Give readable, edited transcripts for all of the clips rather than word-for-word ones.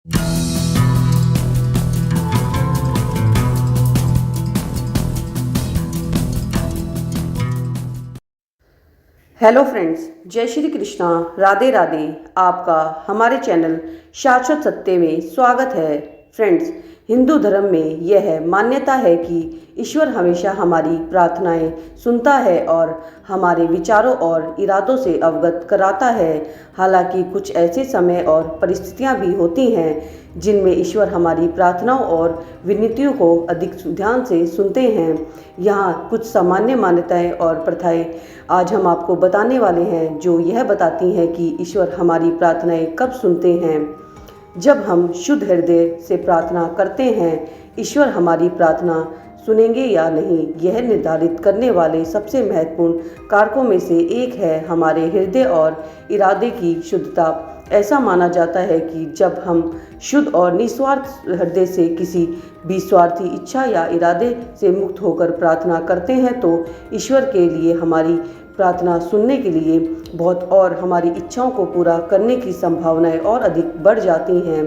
Hello friends, जय श्री कृष्णा, राधे राधे। आपका हमारे चैनल शाश्वत सत्य में स्वागत है। फ्रेंड्स, हिंदू धर्म में यह मान्यता है कि ईश्वर हमेशा हमारी प्रार्थनाएं सुनता है और हमारे विचारों और इरादों से अवगत कराता है। हालांकि कुछ ऐसे समय और परिस्थितियां भी होती हैं जिनमें ईश्वर हमारी प्रार्थनाओं और विनतियों को अधिक ध्यान से सुनते हैं। यहाँ कुछ सामान्य मान्यताएं और प्रथाएं आज हम आपको बताने वाले हैं जो यह बताती हैं कि ईश्वर हमारी प्रार्थनाएं कब सुनते हैं। जब हम शुद्ध हृदय से प्रार्थना करते हैं, ईश्वर हमारी प्रार्थना सुनेंगे या नहीं, यह निर्धारित करने वाले सबसे महत्वपूर्ण कारकों में से एक है हमारे हृदय और इरादे की शुद्धता। ऐसा माना जाता है कि जब हम शुद्ध और निस्वार्थ हृदय से किसी भी स्वार्थी इच्छा या इरादे से मुक्त होकर प्रार्थना करते हैं तो ईश्वर के लिए हमारी प्रार्थना सुनने के लिए बहुत और हमारी इच्छाओं को पूरा करने की संभावनाएं और अधिक बढ़ जाती हैं।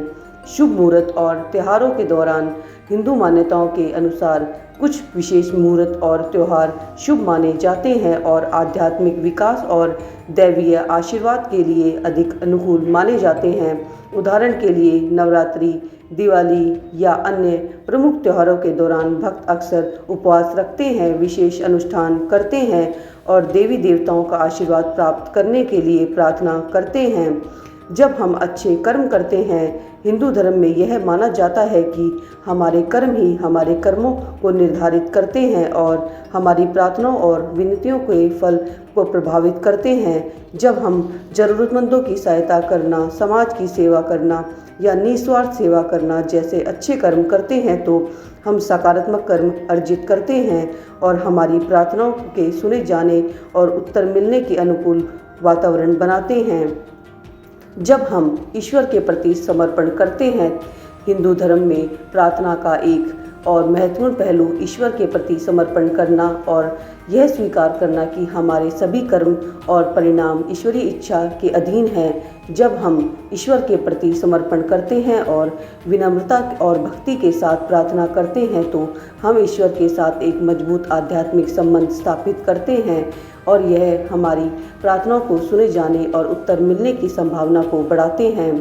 शुभ मुहूर्त और त्योहारों के दौरान हिंदू मान्यताओं के अनुसार कुछ विशेष मुहूर्त और त्यौहार शुभ माने जाते हैं और आध्यात्मिक विकास और दैवीय आशीर्वाद के लिए अधिक अनुकूल माने जाते हैं। उदाहरण के लिए नवरात्रि, दिवाली या अन्य प्रमुख त्योहारों के दौरान भक्त अक्सर उपवास रखते हैं, विशेष अनुष्ठान करते हैं और देवी देवताओं का आशीर्वाद प्राप्त करने के लिए प्रार्थना करते हैं। जब हम अच्छे कर्म करते हैं, हिंदू धर्म में यह माना जाता है कि हमारे कर्म ही हमारे कर्मों को निर्धारित करते हैं और हमारी प्रार्थनाओं और विनतियों के फल को प्रभावित करते हैं। जब हम ज़रूरतमंदों की सहायता करना, समाज की सेवा करना या निस्वार्थ सेवा करना जैसे अच्छे कर्म करते हैं तो हम सकारात्मक कर्म अर्जित करते हैं और हमारी प्रार्थनाओं के सुने जाने और उत्तर मिलने के अनुकूल वातावरण बनाते हैं। जब हम ईश्वर के प्रति समर्पण करते हैं, हिंदू धर्म में प्रार्थना का एक और महत्वपूर्ण पहलू ईश्वर के प्रति समर्पण करना और यह स्वीकार करना कि हमारे सभी कर्म और परिणाम ईश्वरीय इच्छा के अधीन हैं। जब हम ईश्वर के प्रति समर्पण करते हैं और विनम्रता और भक्ति के साथ प्रार्थना करते हैं तो हम ईश्वर के साथ एक मजबूत आध्यात्मिक संबंध स्थापित करते हैं और यह हमारी प्रार्थनाओं को सुने जाने और उत्तर मिलने की संभावना को बढ़ाते हैं।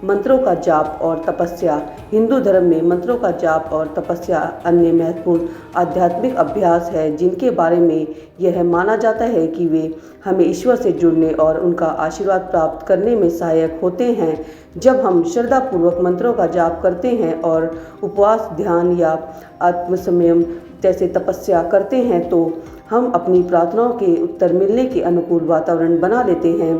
मंत्रों का जाप और तपस्या। हिंदू धर्म में मंत्रों का जाप और तपस्या अन्य महत्वपूर्ण आध्यात्मिक अभ्यास है जिनके बारे में यह माना जाता है कि वे हमें ईश्वर से जुड़ने और उनका आशीर्वाद प्राप्त करने में सहायक होते हैं। जब हम श्रद्धापूर्वक मंत्रों का जाप करते हैं और उपवास, ध्यान या आत्मसंयम जैसे तपस्या करते हैं तो हम अपनी प्रार्थनाओं के उत्तर मिलने के अनुकूल वातावरण बना लेते हैं।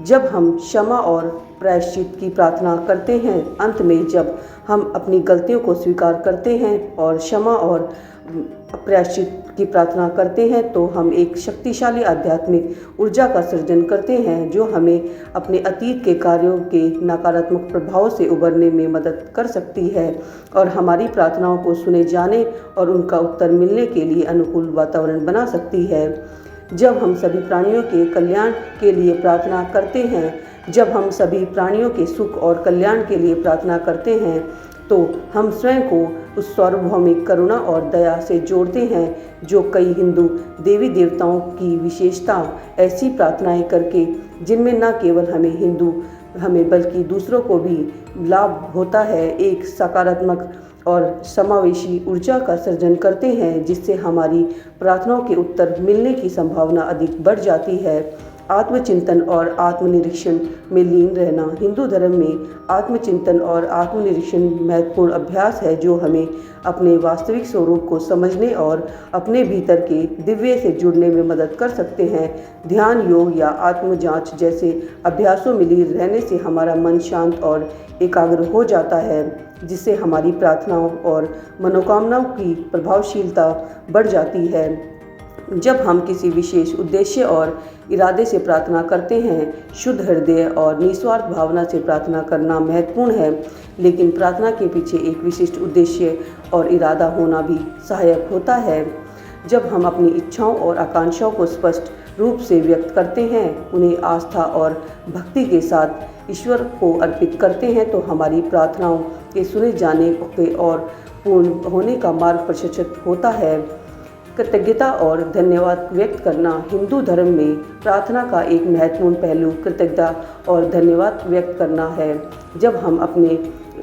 जब हम क्षमा और प्रायश्चित की प्रार्थना करते हैं, अंत में जब हम अपनी गलतियों को स्वीकार करते हैं और क्षमा और प्रायश्चित की प्रार्थना करते हैं तो हम एक शक्तिशाली आध्यात्मिक ऊर्जा का सृजन करते हैं जो हमें अपने अतीत के कार्यों के नकारात्मक प्रभावों से उबरने में मदद कर सकती है और हमारी प्रार्थनाओं को सुने जाने और उनका उत्तर मिलने के लिए अनुकूल वातावरण बना सकती है। जब हम सभी प्राणियों के कल्याण के लिए प्रार्थना करते हैं, जब हम सभी प्राणियों के सुख और कल्याण के लिए प्रार्थना करते हैं तो हम स्वयं को उस सार्वभौमिक करुणा और दया से जोड़ते हैं जो कई हिंदू देवी देवताओं की विशेषता। ऐसी प्रार्थनाएं करके जिनमें न केवल हमें बल्कि दूसरों को भी लाभ होता है, एक सकारात्मक और समावेशी ऊर्जा का सृजन करते हैं जिससे हमारी प्रार्थनाओं के उत्तर मिलने की संभावना अधिक बढ़ जाती है। आत्मचिंतन और आत्मनिरीक्षण में लीन रहना। हिंदू धर्म में आत्मचिंतन और आत्मनिरीक्षण महत्वपूर्ण अभ्यास है जो हमें अपने वास्तविक स्वरूप को समझने और अपने भीतर के दिव्य से जुड़ने में मदद कर सकते हैं। ध्यान, योग या आत्मजांच जैसे अभ्यासों में लीन रहने से हमारा मन शांत और एकाग्र हो जाता है जिससे हमारी प्रार्थनाओं और मनोकामनाओं की प्रभावशीलता बढ़ जाती है। जब हम किसी विशेष उद्देश्य और इरादे से प्रार्थना करते हैं, शुद्ध हृदय और निस्वार्थ भावना से प्रार्थना करना महत्वपूर्ण है, लेकिन प्रार्थना के पीछे एक विशिष्ट उद्देश्य और इरादा होना भी सहायक होता है। जब हम अपनी इच्छाओं और आकांक्षाओं को स्पष्ट रूप से व्यक्त करते हैं, उन्हें आस्था और भक्ति के साथ ईश्वर को अर्पित करते हैं तो हमारी प्रार्थनाओं के सुने जाने के और पूर्ण होने का मार्ग प्रशस्त होता है। कृतज्ञता और धन्यवाद व्यक्त करना हिंदू धर्म में प्रार्थना का एक महत्वपूर्ण पहलू कृतज्ञता और धन्यवाद व्यक्त करना है। जब हम अपने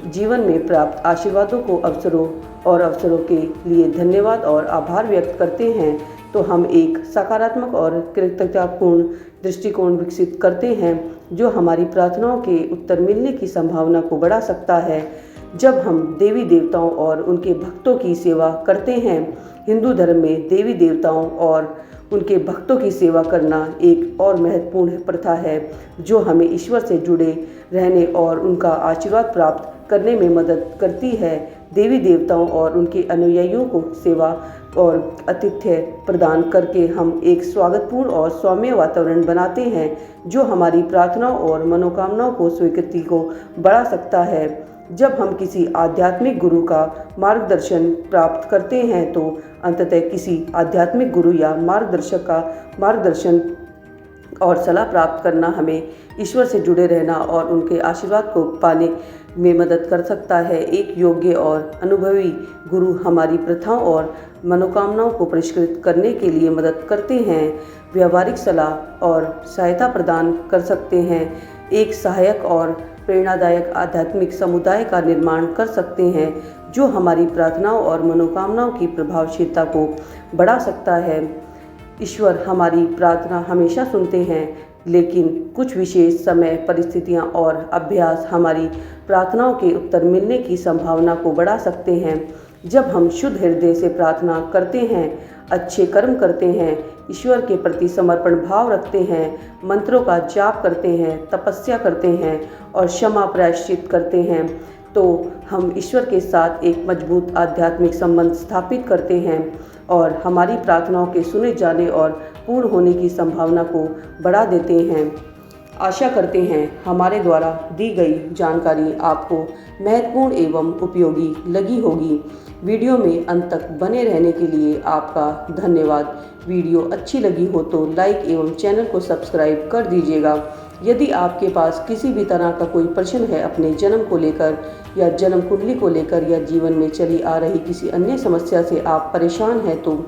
जीवन में प्राप्त आशीर्वादों को अवसरों के लिए धन्यवाद और आभार व्यक्त करते हैं तो हम एक सकारात्मक और कृतज्ञतापूर्ण दृष्टिकोण विकसित करते हैं जो हमारी प्रार्थनाओं के उत्तर मिलने की संभावना को बढ़ा सकता है। जब हम देवी देवताओं और उनके भक्तों की सेवा करते हैं, हिंदू धर्म में देवी देवताओं और उनके भक्तों की सेवा करना एक और महत्वपूर्ण प्रथा है जो हमें ईश्वर से जुड़े रहने और उनका आशीर्वाद प्राप्त करने में मदद करती है। देवी देवताओं और उनके अनुयायियों को सेवा और आतिथ्य प्रदान करके हम एक स्वागतपूर्ण और सौम्य वातावरण बनाते हैं जो हमारी प्रार्थनाओं और मनोकामनाओं को स्वीकृति को बढ़ा सकता है। जब हम किसी आध्यात्मिक गुरु का मार्गदर्शन प्राप्त करते हैं तो अंततः किसी आध्यात्मिक गुरु या मार्गदर्शक का मार्गदर्शन और सलाह प्राप्त करना हमें ईश्वर से जुड़े रहना और उनके आशीर्वाद को पाने में मदद कर सकता है। एक योग्य और अनुभवी गुरु हमारी प्रथाओं और मनोकामनाओं को परिष्कृत करने के लिए मदद करते हैं, व्यावहारिक सलाह और सहायता प्रदान कर सकते हैं, एक सहायक और प्रेरणादायक आध्यात्मिक समुदाय का निर्माण कर सकते हैं जो हमारी प्रार्थनाओं और मनोकामनाओं की प्रभावशीलता को बढ़ा सकता है। ईश्वर हमारी प्रार्थना हमेशा सुनते हैं, लेकिन कुछ विशेष समय, परिस्थितियां और अभ्यास हमारी प्रार्थनाओं के उत्तर मिलने की संभावना को बढ़ा सकते हैं। जब हम शुद्ध हृदय से प्रार्थना करते हैं, अच्छे कर्म करते हैं, ईश्वर के प्रति समर्पण भाव रखते हैं, मंत्रों का जाप करते हैं, तपस्या करते हैं और क्षमा प्रायश्चित करते हैं, तो हम ईश्वर के साथ एक मजबूत आध्यात्मिक संबंध स्थापित करते हैं और हमारी प्रार्थनाओं के सुने जाने और पूर्ण होने की संभावना को बढ़ा देते हैं। आशा करते हैं हमारे द्वारा दी गई जानकारी आपको महत्वपूर्ण एवं उपयोगी लगी होगी। वीडियो में अंत तक बने रहने के लिए आपका धन्यवाद। वीडियो अच्छी लगी हो तो लाइक एवं चैनल को सब्सक्राइब कर दीजिएगा। यदि आपके पास किसी भी तरह का कोई प्रश्न है अपने जन्म को लेकर या जन्म कुंडली को लेकर या जीवन में चली आ रही किसी अन्य समस्या से आप परेशान हैं तो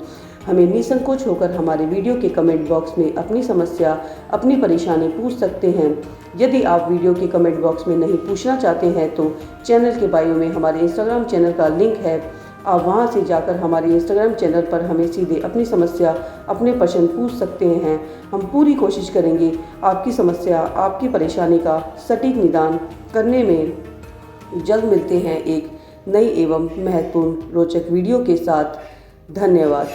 हमें निसंकोच होकर हमारे वीडियो के कमेंट बॉक्स में अपनी समस्या, अपनी परेशानी पूछ सकते हैं। यदि आप वीडियो के कमेंट बॉक्स में नहीं पूछना चाहते हैं तो चैनल के बायो में हमारे इंस्टाग्राम चैनल का लिंक है, आप वहां से जाकर हमारे इंस्टाग्राम चैनल पर हमें सीधे अपनी समस्या, अपने प्रश्न पूछ सकते हैं। हम पूरी कोशिश करेंगे आपकी समस्या, आपकी परेशानी का सटीक निदान करने में। जल्द मिलते हैं एक नई एवं महत्वपूर्ण रोचक वीडियो के साथ। धन्यवाद।